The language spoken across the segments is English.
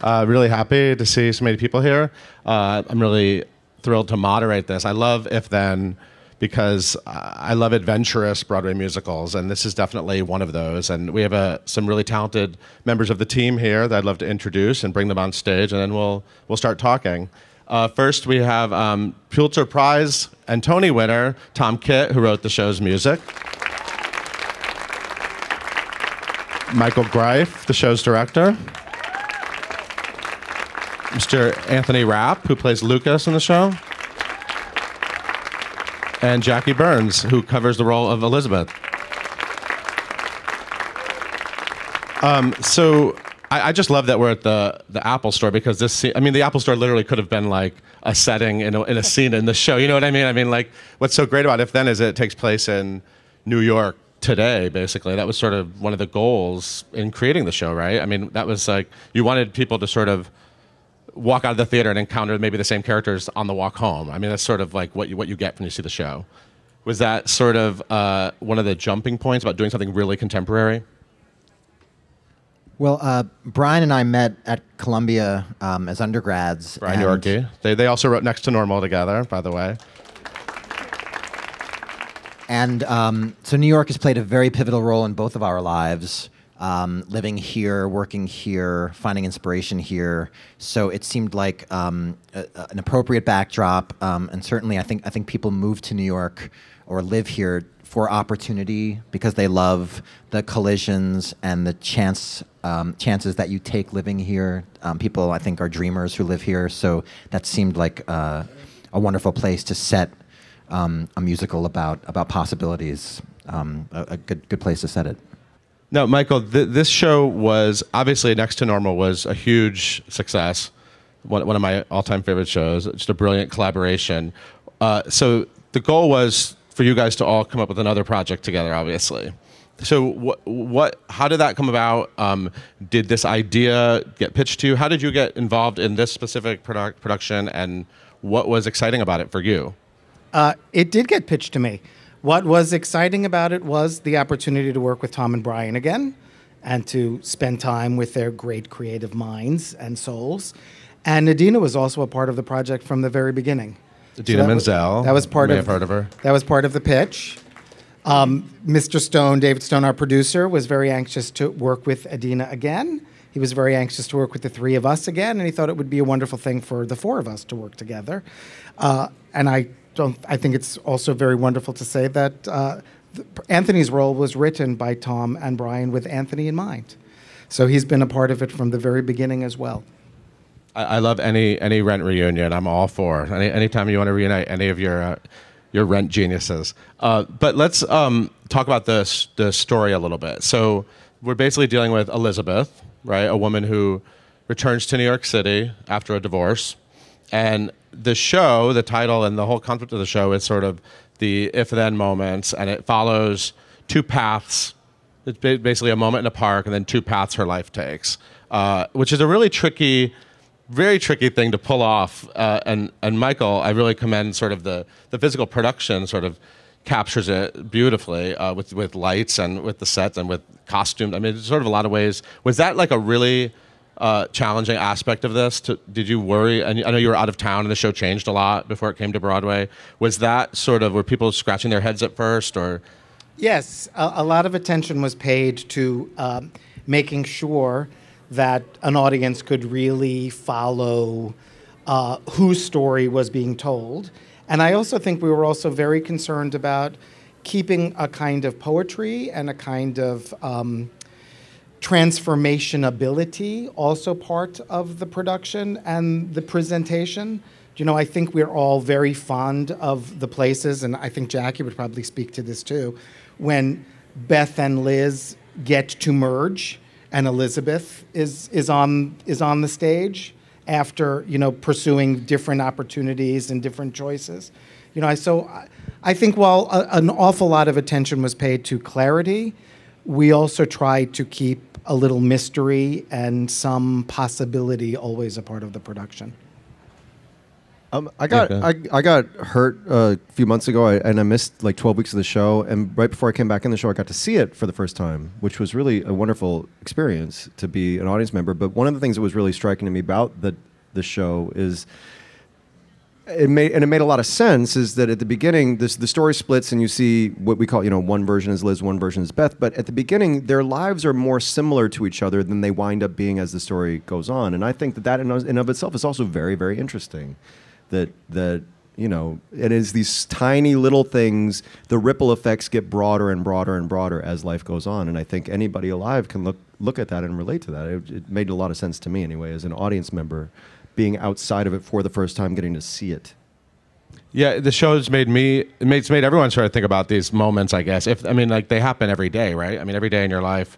Really happy to see so many people here. I'm really thrilled to moderate this. I love If Then because I love adventurous Broadway musicals, and this is definitely one of those. And we have some really talented members of the team here that I'd love to introduce and bring them on stage, and then we'll start talking. First, we have Pulitzer Prize and Tony winner Tom Kitt, who wrote the show's music. Michael Greif, the show's director. Mr. Anthony Rapp, who plays Lucas in the show. And Jackie Burns, who covers the role of Elizabeth. So I just love that we're at the Apple Store, because the Apple Store literally could have been like a setting in a scene in the show. You know what I mean? I mean, like, what's so great about If Then is it takes place in New York today, basically. That was sort of one of the goals in creating the show, right? I mean, that was like, you wanted people to sort of walk out of the theater and encounter maybe the same characters on the walk home. I mean, that's sort of like what you get when you see the show. Was that sort of one of the jumping points about doing something really contemporary? Well, Brian and I met at Columbia as undergrads. Brian Yorkie. They also wrote Next to Normal together, by the way. And so New York has played a very pivotal role in both of our lives. Living here, working here, finding inspiration here. So it seemed like an appropriate backdrop, and certainly I think people move to New York or live here for opportunity because they love the collisions and the chances that you take living here. People, I think, are dreamers who live here, so that seemed like a wonderful place to set a musical about possibilities. A good place to set it. No, Michael, this show was, obviously Next to Normal was a huge success, one of my all-time favorite shows, just a brilliant collaboration. So the goal was for you guys to all come up with another project together, obviously. So how did that come about? Did this idea get pitched to you? How did you get involved in this specific production, and what was exciting about it for you? It did get pitched to me. What was exciting about it was the opportunity to work with Tom and Brian again and to spend time with their great creative minds and souls. And Adina was also a part of the project from the very beginning. Adina Menzel. That was part of. You may have heard of her. That was part of the pitch. Mr. Stone, David Stone, our producer, was very anxious to work with Adina again. He was very anxious to work with the three of us again, and he thought it would be a wonderful thing for the four of us to work together. And I think it's also very wonderful to say that Anthony's role was written by Tom and Brian with Anthony in mind. So he's been a part of it from the very beginning as well. I love any Rent reunion. I'm all for. Anytime you want to reunite any of your Rent geniuses. But let's talk about the story a little bit. So we're basically dealing with Elizabeth, right? A woman who returns to New York City after a divorce. And the show, the title and the whole concept of the show is sort of the if-then moments, and it follows two paths. It's basically a moment in a park and then two paths her life takes, which is a really tricky, very tricky thing to pull off. And Michael, I really commend sort of the physical production sort of captures it beautifully with lights and with the sets and with costumes. I mean, it's sort of a lot of ways. Was that like a really challenging aspect of this? Did you worry? And I know you were out of town and the show changed a lot before it came to Broadway. Was that sort of, were people scratching their heads at first, or? Yes, a lot of attention was paid to making sure that an audience could really follow whose story was being told. And I also think we were also very concerned about keeping a kind of poetry and a kind of transformation ability also part of the production and the presentation. You know, I think we're all very fond of the places, and I think Jackie would probably speak to this too, when Beth and Liz get to merge and Elizabeth is on the stage after, you know, pursuing different opportunities and different choices. You know, so I think while an awful lot of attention was paid to clarity, we also tried to keep a little mystery and some possibility always a part of the production. I got hurt a few months ago, and I missed like 12 weeks of the show. And right before I came back in the show, I got to see it for the first time, which was really a wonderful experience to be an audience member. But one of the things that was really striking to me about the show is it made a lot of sense. Is that at the beginning, the story splits, and you see what we call, one version is Liz, one version is Beth. But at the beginning, their lives are more similar to each other than they wind up being as the story goes on. And I think that in and of itself is also very, very interesting. That it is these tiny little things. The ripple effects get broader and broader and broader as life goes on, and I think anybody alive can look at that and relate to that. It made a lot of sense to me anyway, as an audience member, being outside of it for the first time, getting to see it. Yeah, the show's made everyone sort of think about these moments, I guess. They happen every day, right? I mean, every day in your life.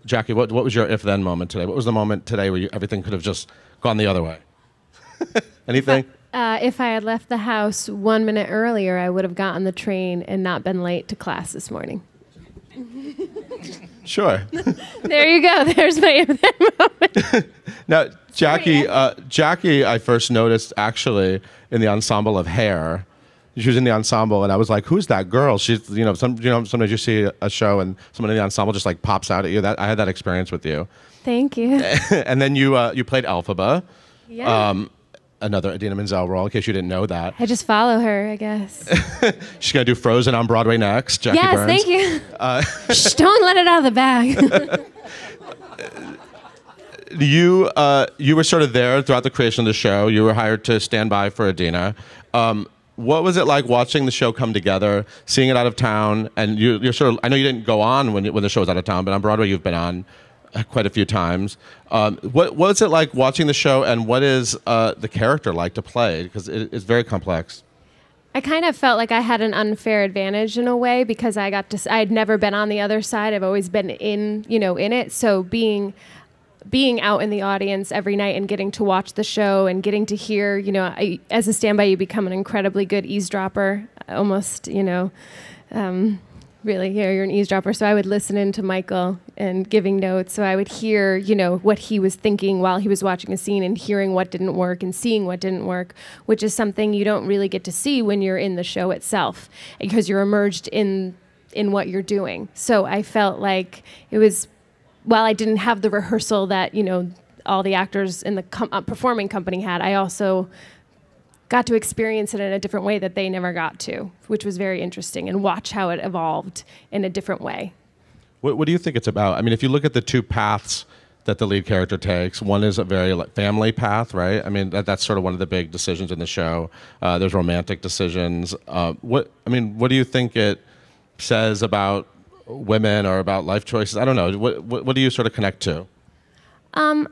Jackie, what was your if-then moment today? What was the moment today where everything could have just gone the other way? Anything? If I had left the house 1 minute earlier, I would have gotten the train and not been late to class this morning. Sure. There you go. There's my moment. Now, Jackie, I first noticed actually in the ensemble of Hair. She was in the ensemble, and I was like, "Who's that girl?" She's, sometimes you see a show and someone in the ensemble just like pops out at you. I had that experience with you. Thank you. And then you played Elphaba. Yeah. Another Idina Menzel role, in case you didn't know that. I just follow her, I guess. She's going to do Frozen on Broadway next. Jackie yes, Burns. thank you. Shh, don't let it out of the bag. You were sort of there throughout the creation of the show. You were hired to stand by for Idina. What was it like watching the show come together, seeing it out of town? And you're sort of, I know you didn't go on when the show was out of town, but on Broadway you've been on quite a few times. What was it like watching the show, and what is the character like to play? Because it's very complex. I kind of felt like I had an unfair advantage in a way, because I had never been on the other side. I've always been in it. So being out in the audience every night and getting to watch the show and getting to hear, as a standby, you become an incredibly good eavesdropper, almost, really, you're an eavesdropper. So I would listen in to Michael and giving notes. So I would hear, what he was thinking while he was watching a scene, and hearing what didn't work and seeing what didn't work, which is something you don't really get to see when you're in the show itself, because you're immersed in what you're doing. So I felt like it was, while I didn't have the rehearsal that, all the actors in the performing company had, I also got to experience it in a different way that they never got to, which was very interesting, and watch how it evolved in a different way. What do you think it's about? I mean, if you look at the two paths that the lead character takes, one is a very family path, right? I mean, that's sort of one of the big decisions in the show. There's romantic decisions. What do you think it says about women or about life choices? I don't know. What do you sort of connect to? Well,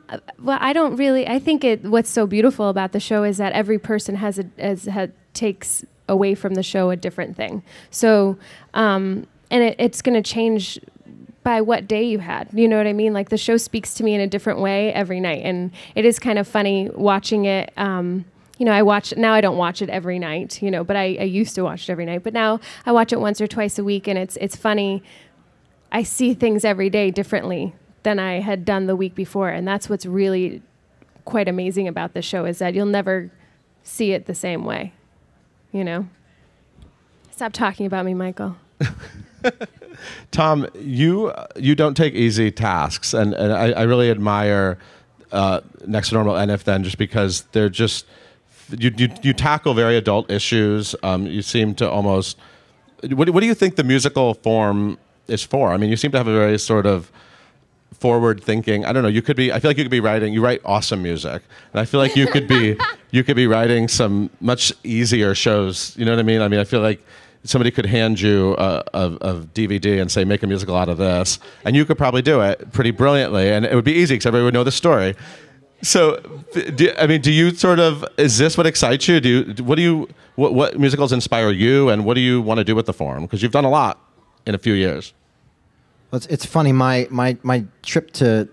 I don't really. I think what's so beautiful about the show is that every person takes away from the show a different thing. So, and it's going to change by what day you had. You know what I mean? Like, the show speaks to me in a different way every night, and it is kind of funny watching it. I watch now. I don't watch it every night, but I used to watch it every night. But now I watch it once or twice a week, and it's funny. I see things every day differently than I had done the week before, and that's what's really quite amazing about the show, is that you'll never see it the same way. Stop talking about me, Michael. Tom, you don't take easy tasks, and I really admire Next to Normal and If Then, just because they're just you tackle very adult issues. You seem to almost. What do you think the musical form is for? I mean, you seem to have a very sort of forward thinking. I don't know. I feel like you could be writing. You write awesome music, and I feel like you could be writing some much easier shows. You know what I mean? I feel like somebody could hand you a DVD and say, make a musical out of this, and you could probably do it pretty brilliantly, and it would be easy because everybody would know the story. So, do you sort of, is this what excites you? What musicals inspire you, and what do you want to do with the form? Because you've done a lot in a few years. Well, it's funny. My trip to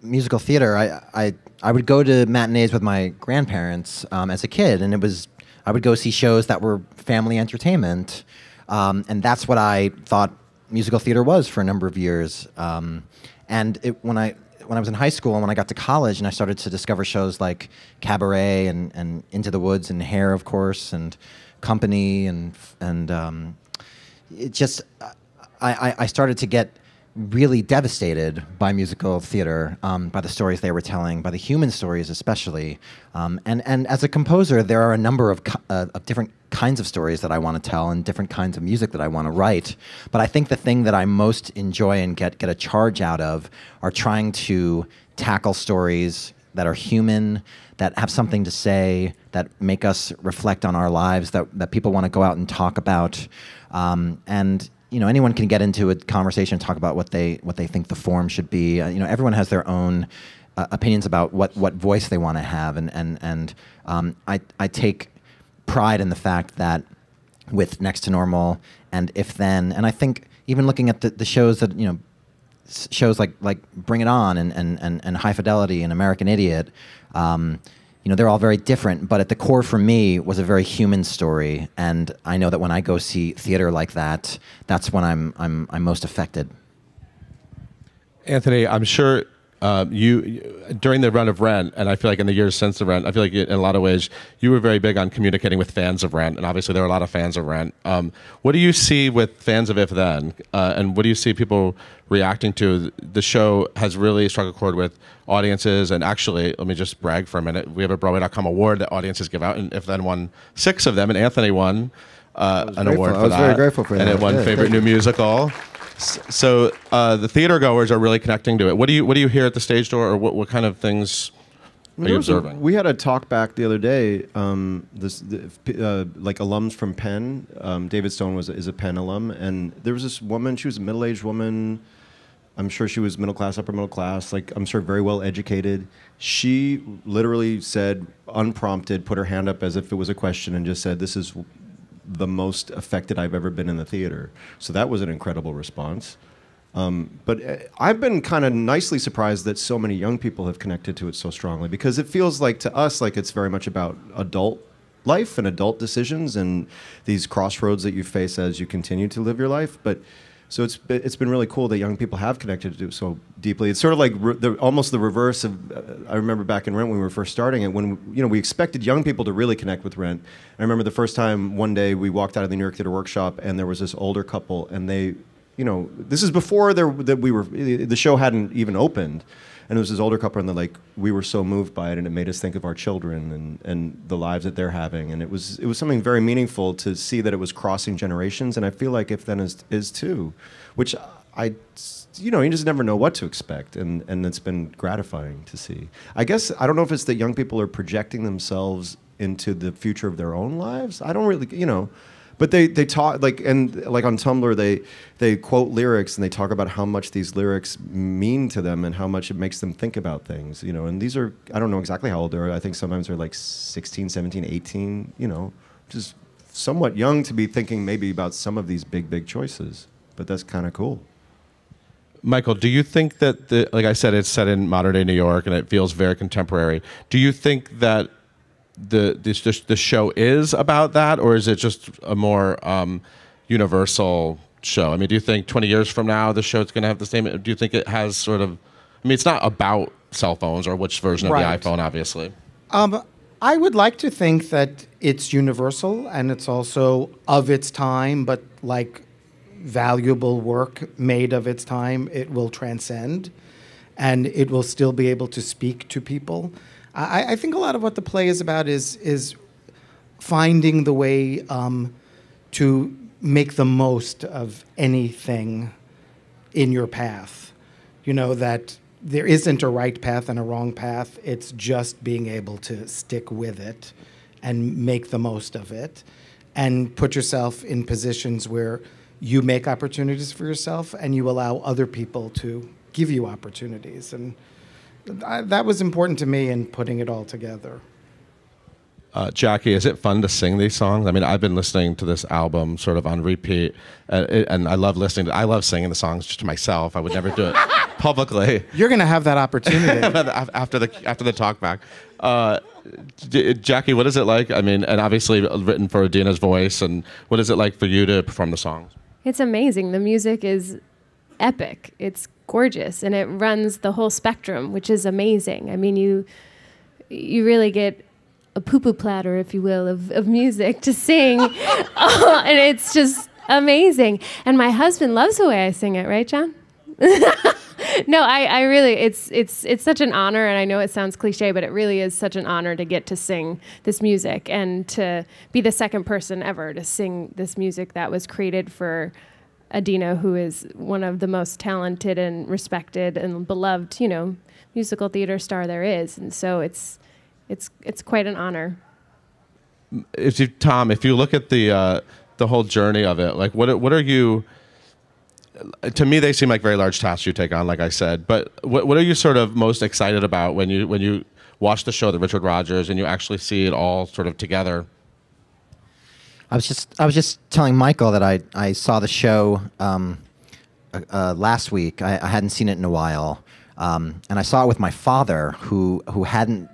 musical theater, I would go to matinees with my grandparents as a kid, and I would go see shows that were family entertainment, and that's what I thought musical theater was for a number of years. And when when I was in high school and when I got to college and I started to discover shows like Cabaret and Into the Woods and Hair, of course, and Company and it just I started to get really devastated by musical theater, by the stories they were telling, by the human stories especially. And as a composer, there are a number of different kinds of stories that I want to tell and different kinds of music that I want to write. But I think the thing that I most enjoy and get a charge out of are trying to tackle stories that are human, that have something to say, that make us reflect on our lives, that people want to go out and talk about. And you know, anyone can get into a conversation and talk about what they think the form should be. You know, everyone has their own opinions about what voice they want to have, and I take pride in the fact that with Next to Normal and If Then, and I think even looking at the shows that, you know, shows like Bring It On and High Fidelity and American Idiot, you know, they're all very different, but at the core for me was a very human story, and I know that when I go see theater like that, that's when I'm most affected. Anthony, I'm sure you during the run of Rent, and I feel like in the years since the Rent, I feel like in a lot of ways you were very big on communicating with fans of Rent, and obviously there are a lot of fans of Rent. What do you see with fans of If Then, and what do you see people reacting to? The show has really struck a chord with audiences, and actually, let me just brag for a minute. We have a Broadway.com award that audiences give out, and If Then won 6 of them, and Anthony won an award for that. I was very grateful for that. And it won Favorite New Musical. So the theater goers are really connecting to it. What do you hear at the stage door, or what kind of things are you observing? We had a talk back the other day. Like alums from Penn. David Stone is a Penn alum, and there was this woman. She was a middle-aged woman. I'm sure she was middle class, upper middle class. Like, I'm sure very well educated. She literally said, unprompted, put her hand up as if it was a question, and just said, "This is the most affected I've ever been in the theater." So that was an incredible response. But I've been kind of nicely surprised that so many young people have connected to it so strongly, because it feels like to us like it's very much about adult life and adult decisions and these crossroads that you face as you continue to live your life. But so it's been really cool that young people have connected to it so deeply. It's sort of like almost the reverse of. I remember back in Rent when we were first starting it, when we expected young people to really connect with Rent. I remember the first time one day we walked out of the New York Theater Workshop and there was this older couple, and they, this is before the show hadn't even opened, and it was this older couple, and they're like, we were so moved by it, and it made us think of our children and the lives that they're having, and it was something very meaningful to see that it was crossing generations, and I feel like If Then is too, which you just never know what to expect, and it's been gratifying to see. I guess I don't know if it's that young people are projecting themselves into the future of their own lives. I don't really, but they talk like on Tumblr they quote lyrics, and they talk about how much these lyrics mean to them and how much it makes them think about things, and these are, I don't know exactly how old they are. I think sometimes they're like 16, 17, 18, just somewhat young to be thinking maybe about some of these big choices, but that's kind of cool. Michael, do you think that like I said, it's set in modern day New York and it feels very contemporary? Do you think that the show is about that, or is it just a more universal show? I mean, do you think 20 years from now the show's going to have the same? Do you think it has sort of? I mean, it's not about cell phones or which version of the iPhone, obviously. I would like to think that it's universal and it's also of its time, but like valuable work made of its time, it will transcend and it will still be able to speak to people. I think a lot of what the play is about is finding the way to make the most of anything in your path. That there isn't a right path and a wrong path. It's just being able to stick with it and make the most of it and put yourself in positions where you make opportunities for yourself and you allow other people to give you opportunities. And that was important to me in putting it all together. Jackie, is it fun to sing these songs? I mean, I've been listening to this album sort of on repeat, and I love listening. I love singing the songs just to myself. I would never do it publicly. You're going to have that opportunity after the talk back. Jackie, what is it like? I mean, and obviously written for Adina's voice. And what is it like for you to perform the songs? It's amazing. The music is epic. It's gorgeous, and it runs the whole spectrum, which is amazing. I mean, you really get a poo-poo platter, if you will, of music to sing, and it's just amazing. And my husband loves the way I sing it, right, John? No, I really, it's such an honor, and I know it sounds cliche, but it really is such an honor to get to sing this music and to be the second person ever to sing this music that was created for Adina, who is one of the most talented and respected and beloved, musical theater star there is. And so it's quite an honor. Tom, if you look at the whole journey of it, like what are you? To me, they seem like very large tasks you take on, like I said. But what are you sort of most excited about when you watch the show, The Richard Rodgers, and you actually see it all sort of together? I was just telling Michael that I saw the show last week. I hadn't seen it in a while, and I saw it with my father, who hadn't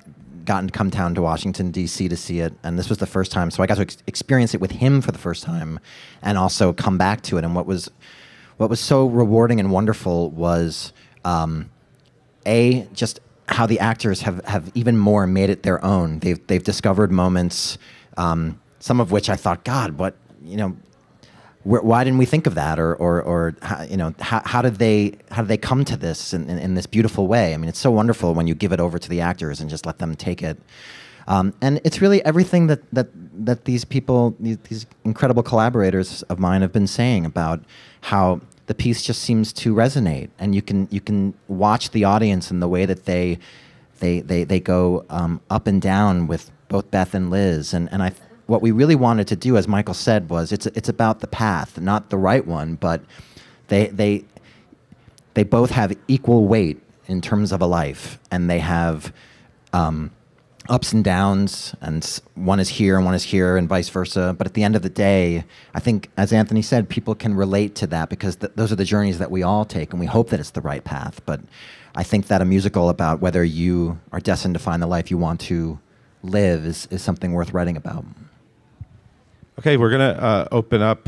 gotten to come down to Washington D.C. to see it, and this was the first time. So I got to experience it with him for the first time, and also come back to it. And what was so rewarding and wonderful was, just how the actors have even more made it their own. They've discovered moments, some of which I thought, God, why didn't we think of that? Or how did they come to this in this beautiful way? I mean, it's so wonderful when you give it over to the actors and just let them take it. And it's really everything that these people, these incredible collaborators of mine have been saying about how the piece just seems to resonate, and you can watch the audience in the way that they go up and down with both Beth and Liz, and what we really wanted to do, as Michael said, was it's about the path, not the right one, but they both have equal weight in terms of a life, and they have ups and downs, and one is here and one is here, and vice versa. But at the end of the day, I think, as Anthony said, people can relate to that because those are the journeys that we all take, and we hope that it's the right path. But I think that a musical about whether you are destined to find the life you want to live is something worth writing about. Okay, we're going to open up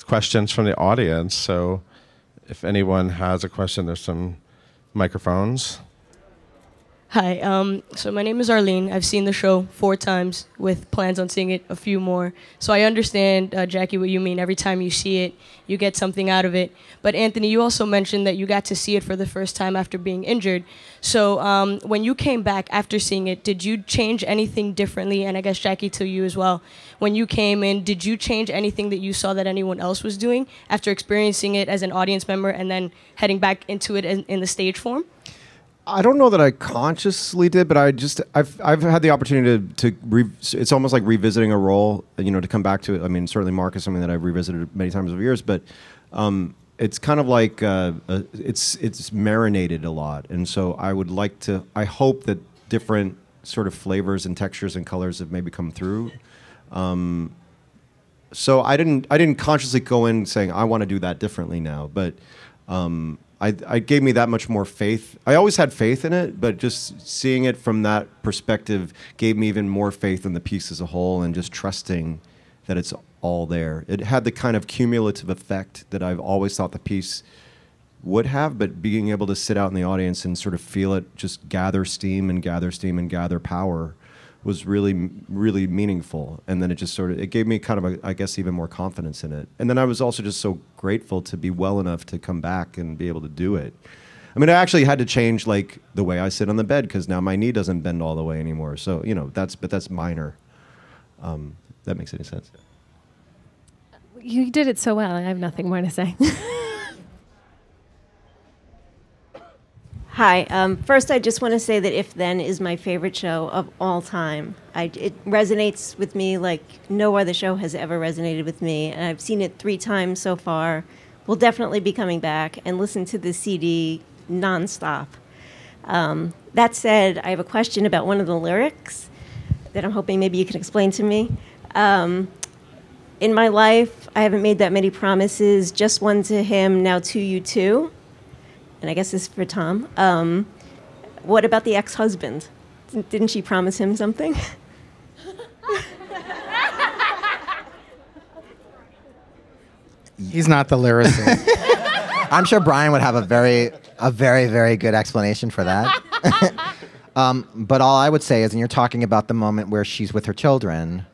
questions from the audience. So if anyone has a question, there's some microphones. Hi, so my name is Arlene. I've seen the show 4 times with plans on seeing it a few more. So I understand, Jackie, what you mean. Every time you see it, you get something out of it. But Anthony, you also mentioned that you got to see it for the first time after being injured. So when you came back after seeing it, did you change anything differently? And I guess, Jackie, to you as well. When you came in, did you change anything that you saw that anyone else was doing after experiencing it as an audience member and then heading back into it in the stage form? I don't know that I consciously did, but I've had the opportunity it's almost like revisiting a role, to come back to it. I mean, certainly Mark is something that I've revisited many times over years, but it's kind of like it's marinated a lot, and so I hope that different sort of flavors and textures and colors have maybe come through. So I didn't consciously go in saying I want to do that differently now, but. I gave me that much more faith. I always had faith in it, but just seeing it from that perspective gave me even more faith in the piece as a whole, and just trusting that it's all there. It had the kind of cumulative effect that I've always thought the piece would have, but being able to sit out in the audience and sort of feel it just gather steam and gather power was really, really meaningful. And then it gave me kind of, I guess, even more confidence in it. And then I was also just so grateful to be well enough to come back and be able to do it. I mean, I actually had to change like the way I sit on the bed because now my knee doesn't bend all the way anymore. So, that's minor. That makes any sense? You did it so well. I have nothing more to say. Hi. First, I just want to say that If Then is my favorite show of all time. It resonates with me like no other show has ever resonated with me. And I've seen it 3 times so far. We'll definitely be coming back and listen to the CD nonstop. That said, I have a question about one of the lyrics that I'm hoping maybe you can explain to me. In my life, I haven't made that many promises, just one to him, now to you too. And I guess this is for Tom. What about the ex-husband? Didn't she promise him something? He's not the lyricist. I'm sure Brian would have a very a very, very good explanation for that. But all I would say is, and you're talking about the moment where she's with her children,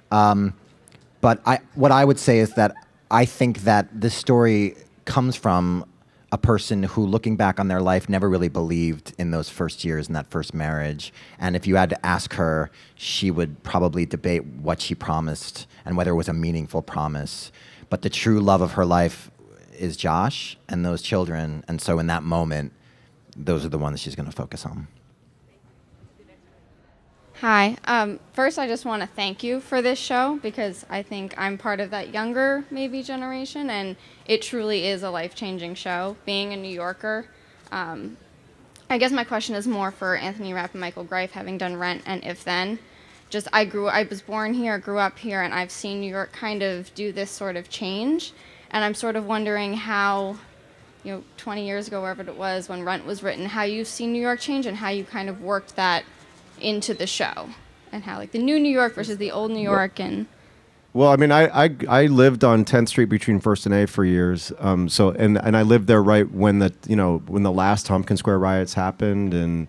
what I would say is that I think that this story comes from a person who, looking back on their life, never really believed in those first years in that first marriage. And if you had to ask her, she would probably debate what she promised and whether it was a meaningful promise. But the true love of her life is Josh and those children. And so in that moment, those are the ones she's going to focus on. Hi. First, I just want to thank you for this show because I think I'm part of that younger, maybe, generation, and it truly is a life-changing show. Being a New Yorker, I guess my question is more for Anthony Rapp and Michael Greif, having done Rent and If Then. I was born here, grew up here, and I've seen New York kind of do this sort of change, and I'm sort of wondering how, 20 years ago, wherever it was, when Rent was written, how you've seen New York change and how you kind of worked that into the show, and how the new New York versus the old New York. Well, I mean, I lived on 10th Street between First and A for years. And I lived there right when the last Tompkins Square riots happened, and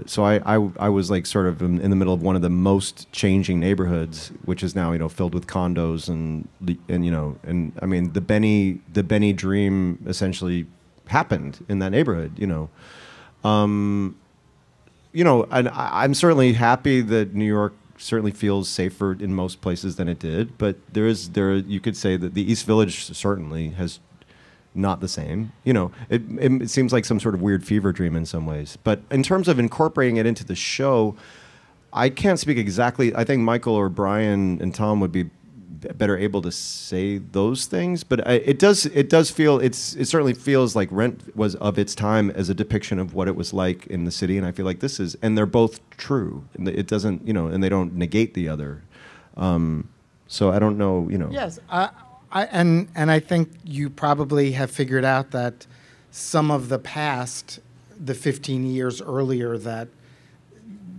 so I was sort of in the middle of one of the most changing neighborhoods, which is now filled with condos and I mean the Benny dream essentially happened in that neighborhood. And I'm certainly happy that New York certainly feels safer in most places than it did. But you could say that the East Village certainly has not the same. It seems like some sort of weird fever dream in some ways. But in terms of incorporating it into the show, I can't speak exactly. I think Michael or Brian and Tom would be better able to say those things, but it certainly feels like Rent was of its time as a depiction of what it was like in the city, and I feel like this is, and they're both true, and it doesn't, and they don't negate the other. So I don't know, Yes, and I think you probably have figured out that some of the past, the 15 years earlier that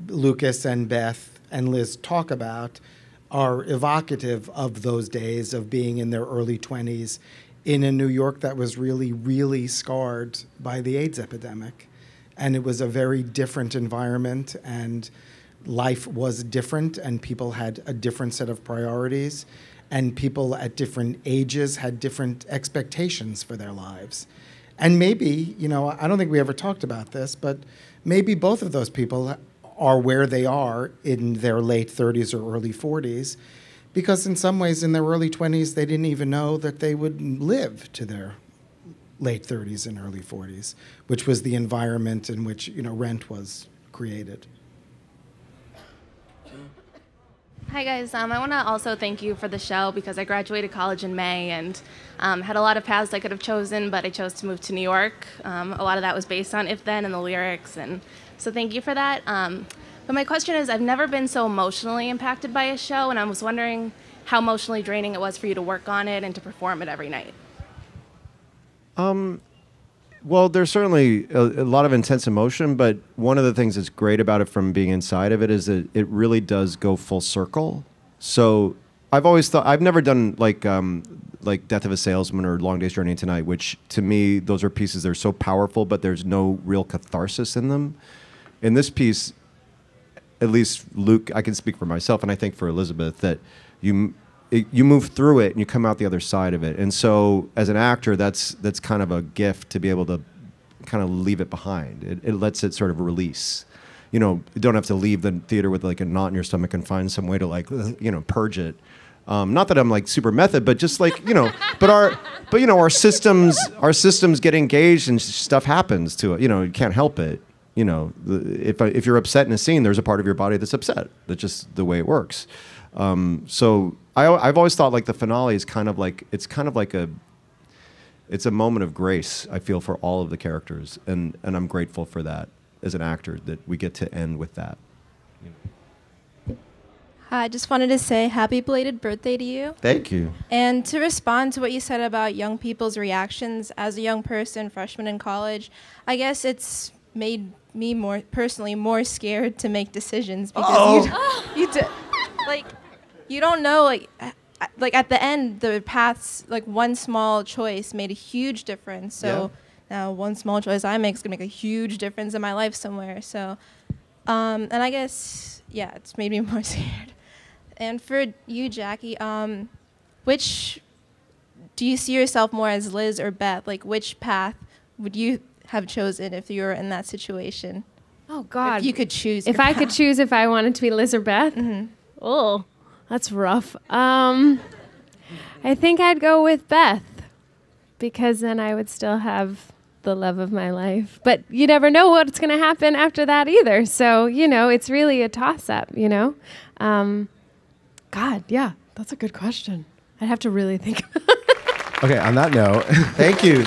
Lucas and Beth and Liz talk about, are evocative of those days of being in their early 20s in a New York that was really, really scarred by the AIDS epidemic. And it was a very different environment, and life was different, and people had a different set of priorities, and people at different ages had different expectations for their lives. And maybe, I don't think we ever talked about this, but maybe both of those people are where they are in their late 30s or early 40s, because in some ways in their early 20s they didn't even know that they would live to their late 30s and early 40s, which was the environment in which Rent was created. Hi guys, I want to also thank you for the show because I graduated college in May and had a lot of paths I could have chosen, but I chose to move to New York. A lot of that was based on If Then and the lyrics, and so thank you for that. But my question is, I've never been so emotionally impacted by a show, and I was wondering how emotionally draining it was for you to work on it and to perform it every night. Well, there's certainly a lot of intense emotion, but one of the things that's great about it from being inside of it is that it really does go full circle. So I've always thought, I've never done like Death of a Salesman or Long Day's Journey into Night, which to me, those are pieces that are so powerful, but there's no real catharsis in them. In this piece, at least Luke, I can speak for myself, and I think for Elizabeth, that you move through it and you come out the other side of it. And so as an actor, that's kind of a gift to be able to kind of leave it behind. It lets it sort of release. You don't have to leave the theater with like a knot in your stomach and find some way to purge it. Not that I'm like super method, but just like, but our systems get engaged and stuff happens to it. You can't help it. If you're upset in a scene, there's a part of your body that's upset. That's just the way it works. So I've always thought like the finale is it's a moment of grace, I feel, for all of the characters, and I'm grateful for that as an actor, that we get to end with that. Hi, I just wanted to say happy belated birthday to you. Thank you. And to respond to what you said about young people's reactions, as a young person, freshman in college, I guess it's made me personally more scared to make decisions because you don't know, like at the end, the paths, like one small choice made a huge difference. So Now, one small choice I make is going to make a huge difference in my life somewhere. So, and I guess, yeah, it's made me more scared. And for you, Jackie, which do you see yourself more as, Liz or Beth? Like, which path would you have chosen if you were in that situation? Oh, God. If you could choose. If I could choose if I wanted to be Liz or Beth? Mm-hmm. Oh, that's rough. I think I'd go with Beth, because then I would still have the love of my life. But you never know what's going to happen after that either. So, it's really a toss-up, God, yeah, that's a good question. I'd have to really think about it. Okay, on that note. Thank you.